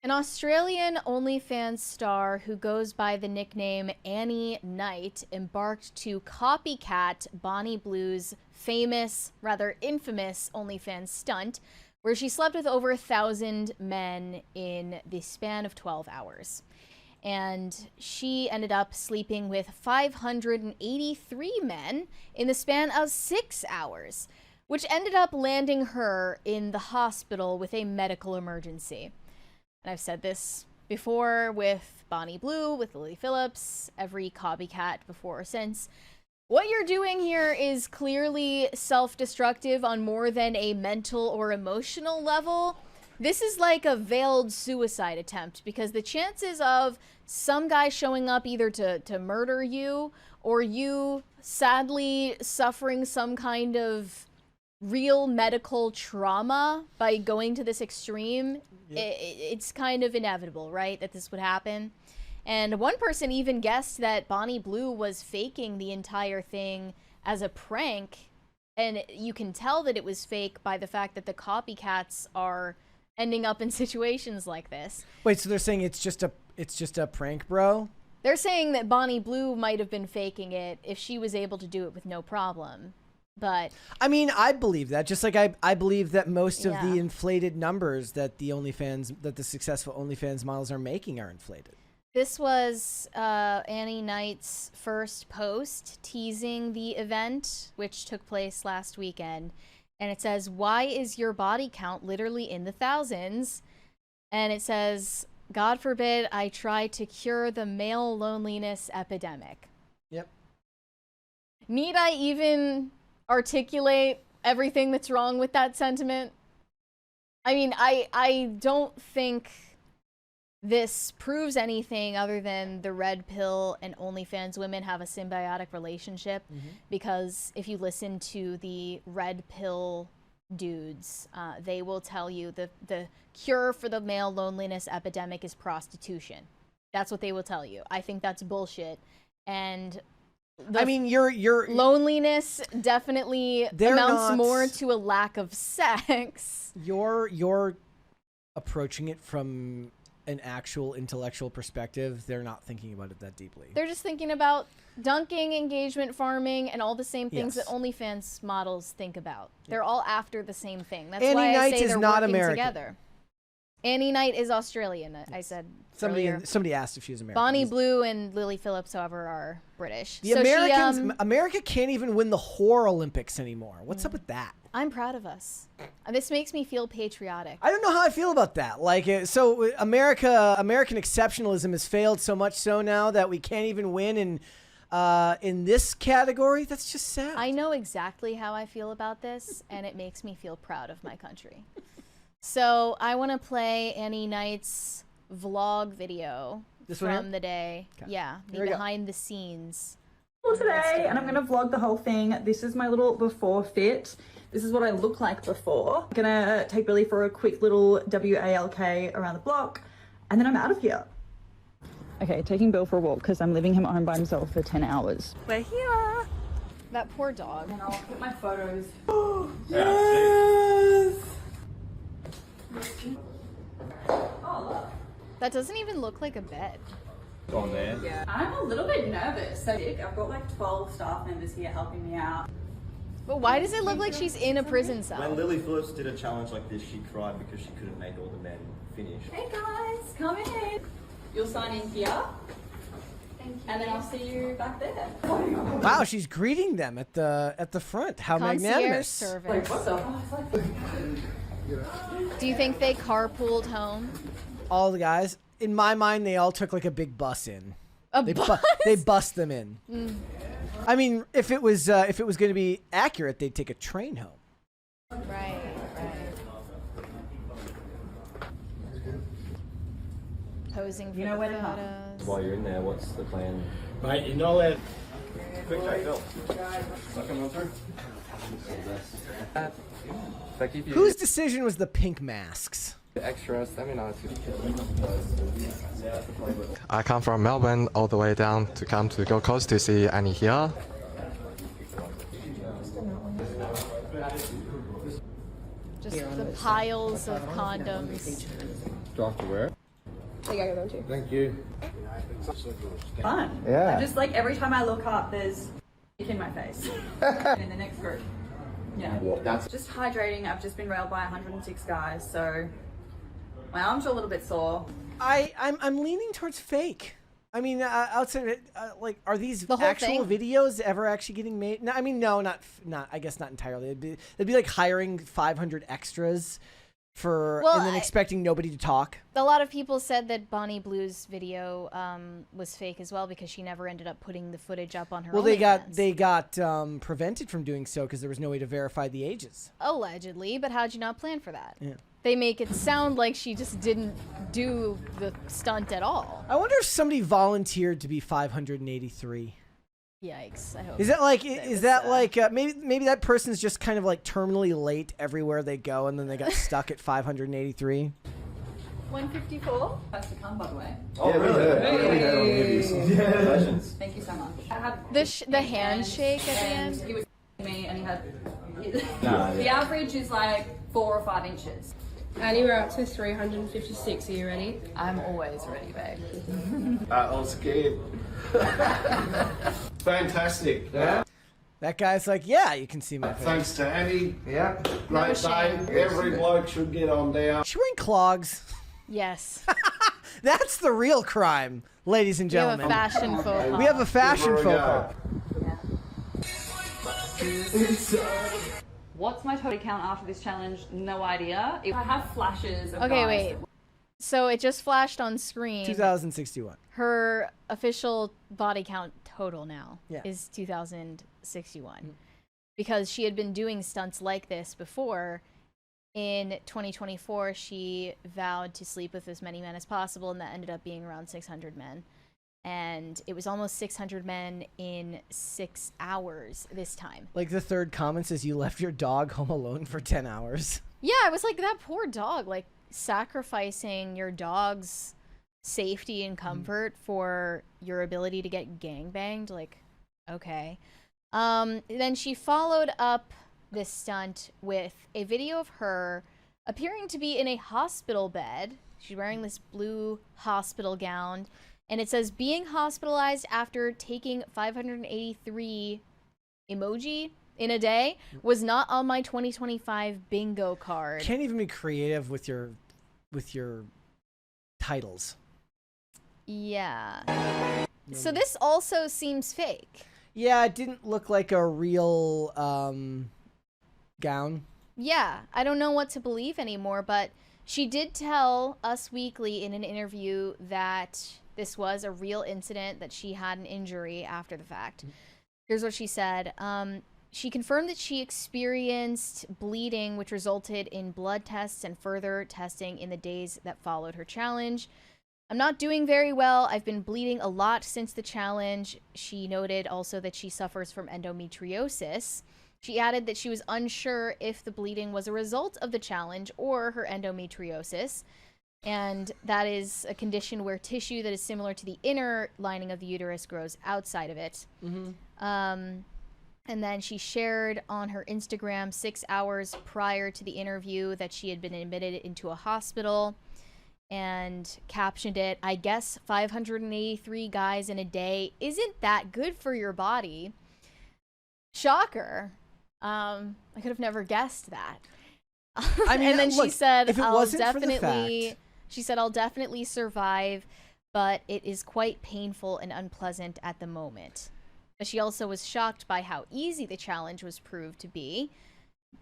An Australian OnlyFans star who goes by the nickname Annie Knight embarked to copycat Bonnie Blue's famous, rather infamous OnlyFans stunt, where she slept with over 1,000 men in the span of 12 hours. And she ended up sleeping with 583 men in the span of 6 hours, which ended up landing her in the hospital with a medical emergency. And I've said this before with Bonnie Blue, with Lily Phillips, every copycat before or since. What you're doing here is clearly self-destructive on more than a mental or emotional level. This is like a veiled suicide attempt, because the chances of some guy showing up either to murder you or you sadly suffering some kind of real medical trauma by going to this extreme, it's kind of inevitable, right, that this would happen. And one person even guessed that Bonnie Blue was faking the entire thing as a prank, and you can tell that it was fake by the fact that the copycats are ending up in situations like this. Wait, so they're saying it's just a prank, bro? They're saying that Bonnie Blue might have been faking it if she was able to do it with no problem. But I mean, I believe that. Just like I believe that most of the inflated numbers that the successful OnlyFans models are making are inflated. This was Annie Knight's first post teasing the event, which took place last weekend. And it says, "Why is your body count literally in the thousands?" And it says, "God forbid I try to cure the male loneliness epidemic." Yep. Need I even articulate everything that's wrong with that sentiment? I mean, I don't think this proves anything other than the red pill and OnlyFans women have a symbiotic relationship, because if you listen to the red pill dudes, they will tell you the cure for the male loneliness epidemic is prostitution. That's what they will tell you. I think that's bullshit. And I mean, your loneliness definitely amounts more to a lack of sex. You're approaching it from an actual intellectual perspective. They're not thinking about it that deeply. They're just thinking about dunking, engagement farming, and all the same things that OnlyFans models think about. They're all after the same thing. That's why I say they're working together. Annie Knight is Australian, I said earlier. Somebody asked if she was American. Bonnie Blue and Lily Phillips, however, are British. The Americans, America can't even win the whore Olympics anymore. What's up with that? I'm proud of us. This makes me feel patriotic. I don't know how I feel about that. Like, so American exceptionalism has failed so much so now that we can't even win in this category. That's just sad. I know exactly how I feel about this, and it makes me feel proud of my country. So I want to play Annie Knight's vlog video from the day. Okay. Yeah, the behind the scenes. Today, and I'm going to vlog the whole thing. This is my little before fit. This is what I look like before. I'm going to take Billy for a quick little WALK around the block, and then I'm out of here. Okay, taking Bill for a walk because I'm leaving him at home by himself for 10 hours. We're here. That poor dog. And I'll put my photos. Yes! Oh, look. That doesn't even look like a bed. On there. Yeah. I'm a little bit nervous. I've got like 12 staff members here helping me out. But why does it look like she's in a prison cell? When Lily Phillips did a challenge like this, she cried because she couldn't make all the men finish. Hey guys, come in. You'll sign in here. Thank you. And then I'll see you back there. Wow, she's greeting them at the front. How magnanimous. Service. Like, what the? Do you think they carpooled home? All the guys, in my mind, they all took like a big bus in. Bus? They bussed them in. I mean, if it was going to be accurate, they'd take a train home. Right. Posing for the photos. While you're in there, what's the plan? Mate, you know that. Quick, Phil. Coming through. Whose decision was the pink masks? Extras, let me know. I come from Melbourne all the way down to come to Gold Coast to see Annie here. Just the piles of condoms. Do I have to wear it? There you go, them too. Thank you. Fun. Yeah. Just like every time I look up, there's in my face. In the next group. Yeah. That's Just hydrating. I've just been railed by 106 guys, so my arms are a little bit sore. I'm leaning towards fake. I mean, outside like, are these The whole actual thing? videos ever actually getting made? No, I mean, no, not. I guess not entirely. It'd be like hiring 500 extras for, Well, and then expecting nobody to talk. A lot of people said that Bonnie Blue's video was fake as well because she never ended up putting the footage up on her. Well, OnlyFans. they got prevented from doing so because there was no way to verify the ages. Allegedly, but how'd you not plan for that? Yeah. They make it sound like she just didn't do the stunt at all. I wonder if somebody volunteered to be 583. Yikes! I hope. Is that like? That Is was, that like? Maybe that person's just kind of like terminally late everywhere they go, and then they got stuck at 583. 154. That's to come, by the way. Oh, yeah, really? Yeah, we heard on movies. Congratulations. Thank you so much. I had The handshake at the and end. he was me, and he had. Nah, The yeah. average is like 4 or 5 inches. Annie, we're up to 356. Are you ready? I'm always ready, babe. I was scared. Fantastic. Yeah. That guy's like, yeah, you can see my face. Thanks to Annie. Yeah. Great day. shame. Every bloke should get on down. She's wearing clogs. Yes. That's the real crime, ladies and We have a gentlemen. fashion faux pas. We have a fashion Give her a faux go. pas. What's my total count after this challenge? No idea. I have flashes of Okay, guys wait. So it just flashed on screen. 2061. Her official body count total now Yeah. is 2061 because she had been doing stunts like this before. In 2024, she vowed to sleep with as many men as possible, and that ended up being around 600 men. And it was almost 600 men in 6 hours this time. Like the third comment says, you left your dog home alone for 10 hours. Yeah, I was like, that poor dog, like sacrificing your dog's safety and comfort for your ability to get gangbanged. Like, okay. Then she followed up this stunt with a video of her appearing to be in a hospital bed. She's wearing this blue hospital gown. And it says, being hospitalized after taking 583 emoji in a day was not on my 2025 bingo card. Can't even be creative with your titles. Yeah. So this also seems fake. Yeah, it didn't look like a real gown. Yeah, I don't know what to believe anymore, but she did tell Us Weekly in an interview that this was a real incident, that she had an injury after the fact. Here's what she said. She confirmed that she experienced bleeding, which resulted in blood tests and further testing in the days that followed her challenge. I'm not doing very well. I've been bleeding a lot since the challenge. She noted also that she suffers from endometriosis. She added that she was unsure if the bleeding was a result of the challenge or her endometriosis. And that is a condition where tissue that is similar to the inner lining of the uterus grows outside of it. And then she shared on her Instagram 6 hours prior to the interview that she had been admitted into a hospital and captioned it, I guess 583 guys in a day isn't that good for your body. Shocker. I could have never guessed that. I mean, and then look, she said, if it I'll wasn't for the definitely, fact- she said, I'll definitely survive, but it is quite painful and unpleasant at the moment. But she also was shocked by how easy the challenge was proved to be.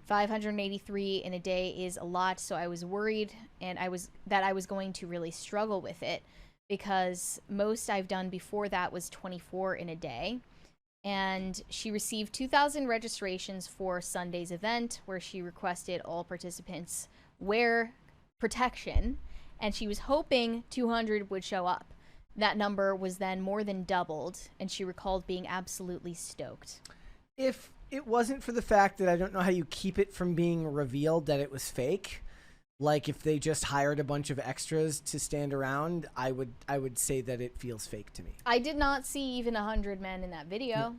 583 in a day is a lot, so I was worried and I was going to really struggle with it because most I've done before that was 24 in a day. And she received 2,000 registrations for Sunday's event, where she requested all participants wear protection, and she was hoping 200 would show up. That number was then more than doubled, and she recalled being absolutely stoked. If it wasn't for the fact that I don't know how you keep it from being revealed that it was fake, like if they just hired a bunch of extras to stand around, I would say that it feels fake to me. I did not see even 100 men in that video.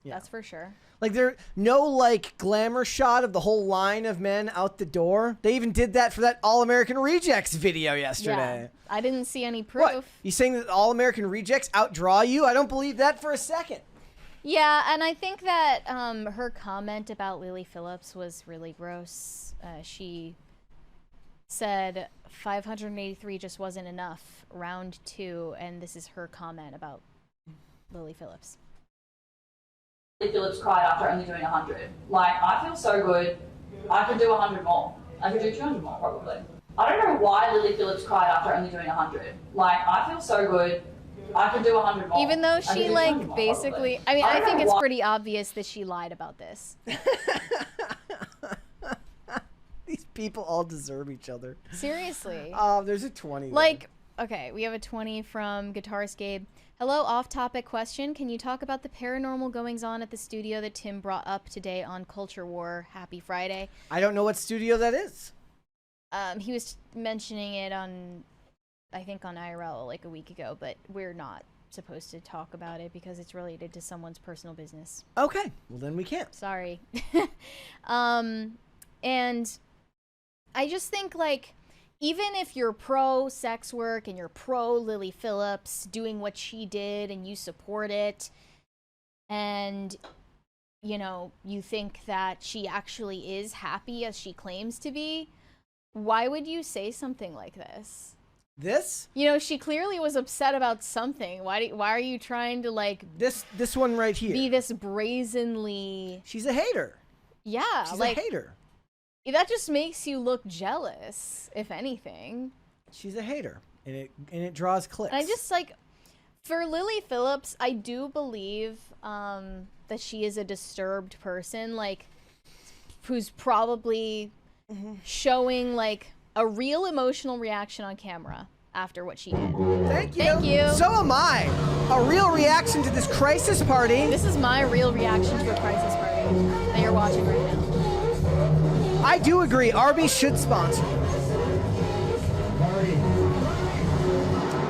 That's for sure. Like there no like glamour shot of the whole line of men out the door. They even did that for that All American Rejects video yesterday. Yeah, I didn't see any proof. What? You saying that All American Rejects outdraw you? I don't believe that for a second. Yeah, and I think that her comment about Lily Phillips was really gross. She said 583 just wasn't enough, round 2, and this is her comment about Lily Phillips. Lily Phillips cried after only doing 100. Like, I feel so good. I could do 100 more. I could do 200 more, probably. I don't know why Lily Phillips cried after only doing 100. Like, I feel so good. I could do 100 more. Even though I could she, do 200 like, more, basically... probably. I mean, I don't think know it's why- pretty obvious that she lied about this. These people all deserve each other. Seriously. There's a 20. Like, okay, we have a 20 from Guitarist Gabe. Hello, off-topic question. Can you talk about the paranormal goings-on at the studio that Tim brought up today on Culture War? Happy Friday. I don't know what studio that is. He was mentioning it on, I think on IRL like a week ago, but we're not supposed to talk about it because it's related to someone's personal business. Okay, well then we can't. Sorry. And I just think, like, even if you're pro sex work and you're pro Lily Phillips doing what she did and you support it, and, you know, you think that she actually is happy as she claims to be, why would you say something like this? This? You know, she clearly was upset about something. Why are you trying to, like, This one right here. be this brazenly... She's a hater. Yeah, She's like... a hater. That just makes you look jealous, if anything. She's a hater, and it draws clicks. And I just, like, for Lily Phillips, I do believe that she is a disturbed person, like, who's probably showing, like, a real emotional reaction on camera after what she did. Thank you. Thank you. So am I. A real reaction to this crisis party. This is my real reaction to a crisis party that you're watching right now. I do agree. Arby's should sponsor.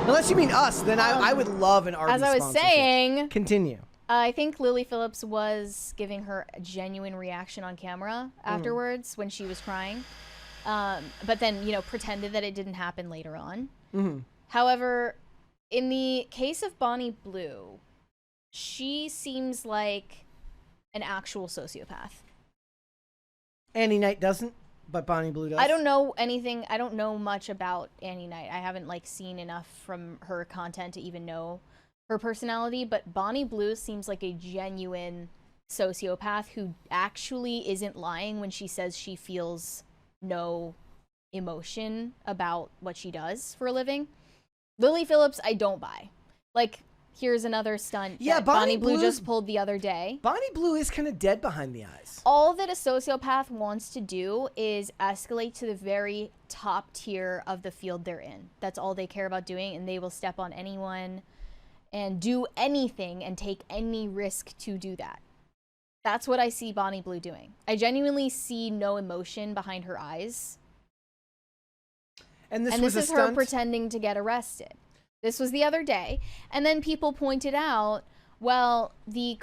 Unless you mean us, then I would love an Arby's As I was sponsorship. saying, Continue. I think Lily Phillips was giving her a genuine reaction on camera afterwards when she was crying. But then, you know, pretended that it didn't happen later on. However, in the case of Bonnie Blue, she seems like an actual sociopath. Annie Knight doesn't, but Bonnie Blue does. I don't know anything. I don't know much about Annie Knight. I haven't, like, seen enough from her content to even know her personality, but Bonnie Blue seems like a genuine sociopath who actually isn't lying when she says she feels no emotion about what she does for a living. Lily Phillips, I don't buy. Like, here's another stunt that Bonnie Blue just pulled the other day. Bonnie Blue is kind of dead behind the eyes. All that a sociopath wants to do is escalate to the very top tier of the field they're in. That's all they care about doing, and they will step on anyone and do anything and take any risk to do that. That's what I see Bonnie Blue doing. I genuinely see no emotion behind her eyes. And this And was this a is her stunt? pretending to get arrested. This was the other day. And then people pointed out, well, the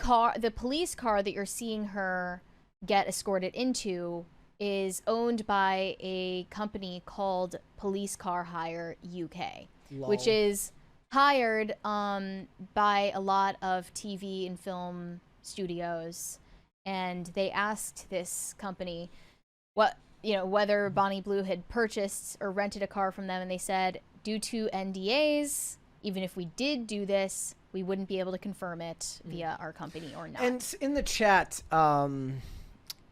police car that you're seeing her get escorted into is owned by a company called Police Car Hire UK, Lol. which is hired by a lot of TV and film studios. And they asked this company whether Bonnie Blue had purchased or rented a car from them, and they said, due to NDAs, even if we did do this, we wouldn't be able to confirm it via our company or not. And in the chat,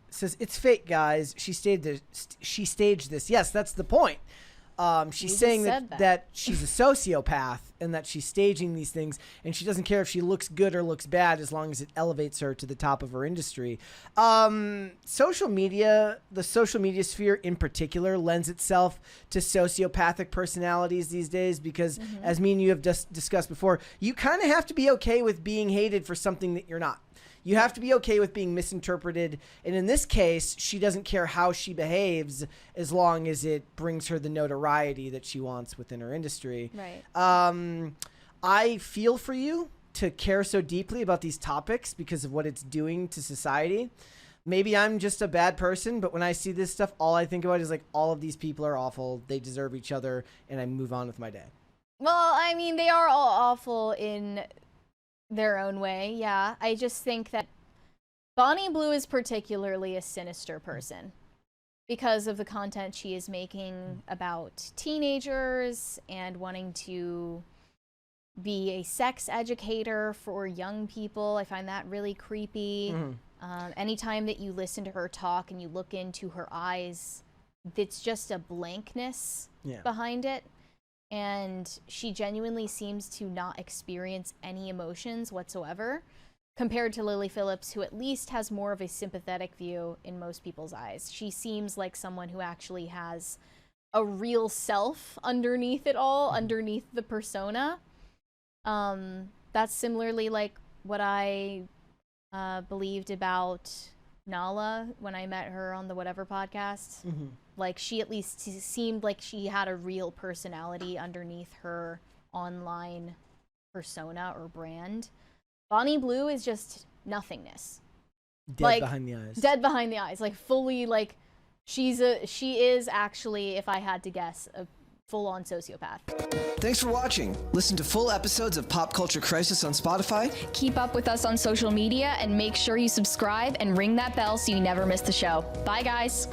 says it's fake, guys. She staged this. Yes, that's the point. She's just saying said that she's a sociopath and that she's staging these things, and she doesn't care if she looks good or looks bad as long as it elevates her to the top of her industry. Social media, the social media sphere in particular, lends itself to sociopathic personalities these days because, as me and you have just discussed before, you kind of have to be okay with being hated for something that you're not. You have to be okay with being misinterpreted. And in this case, she doesn't care how she behaves as long as it brings her the notoriety that she wants within her industry. Right. I feel for you to care so deeply about these topics because of what it's doing to society. Maybe I'm just a bad person, but when I see this stuff, all I think about is like, all of these people are awful. They deserve each other, and I move on with my day. Well, I mean, they are all awful in their own way, yeah. I just think that Bonnie Blue is particularly a sinister person because of the content she is making about teenagers and wanting to be a sex educator for young people. I find that really creepy. Anytime that you listen to her talk and you look into her eyes, it's just a blankness behind it. And she genuinely seems to not experience any emotions whatsoever, compared to Lily Phillips, who at least has more of a sympathetic view in most people's eyes. She seems like someone who actually has a real self underneath it all, underneath the persona. That's similarly like what I believed about Nala when I met her on the Whatever podcast. Like, she at least seemed like she had a real personality underneath her online persona or brand. Bonnie Blue is just nothingness. Dead behind the eyes. Dead behind the eyes. Like, fully, like, she is actually, if I had to guess, a full-on sociopath. Thanks for watching. Listen to full episodes of Pop Culture Crisis on Spotify. Keep up with us on social media and make sure you subscribe and ring that bell so you never miss the show. Bye, guys.